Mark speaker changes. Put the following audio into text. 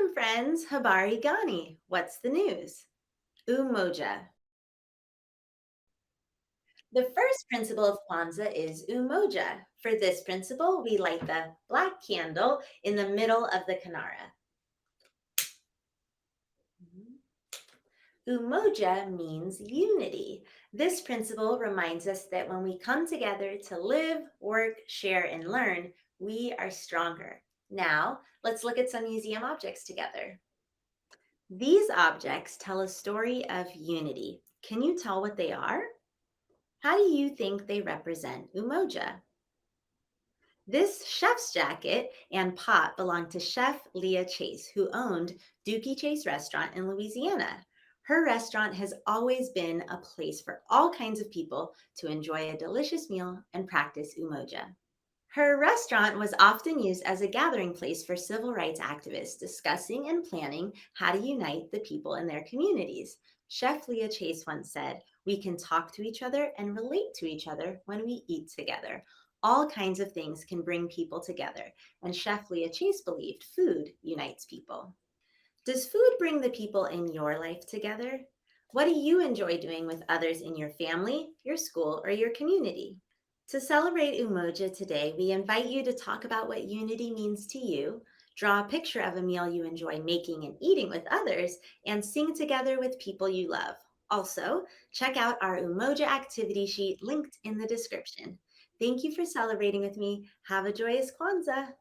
Speaker 1: Welcome, friends. Habari Gani. What's the news? Umoja. The first principle of Kwanzaa is Umoja. For this principle, we light the black candle in the middle of the Kanara. Umoja means unity. This principle reminds us that when we come together to live, work, share, and learn, we are stronger. Now, let's look at some museum objects together. These objects tell a story of unity. Can you tell what they are? How do you think they represent Umoja? This chef's jacket and pot belong to Chef Leah Chase, who owned Dookie Chase Restaurant in Louisiana. Her restaurant has always been a place for all kinds of people to enjoy a delicious meal and practice Umoja. Her restaurant was often used as a gathering place for civil rights activists discussing and planning how to unite the people in their communities. Chef Leah Chase once said, "We can talk to each other and relate to each other when we eat together. All kinds of things can bring people together." And Chef Leah Chase believed food unites people. Does food bring the people in your life together? What do you enjoy doing with others in your family, your school, or your community? To celebrate Umoja today, we invite you to talk about what unity means to you, draw a picture of a meal you enjoy making and eating with others, and sing together with people you love. Also, check out our Umoja activity sheet linked in the description. Thank you for celebrating with me. Have a joyous Kwanzaa.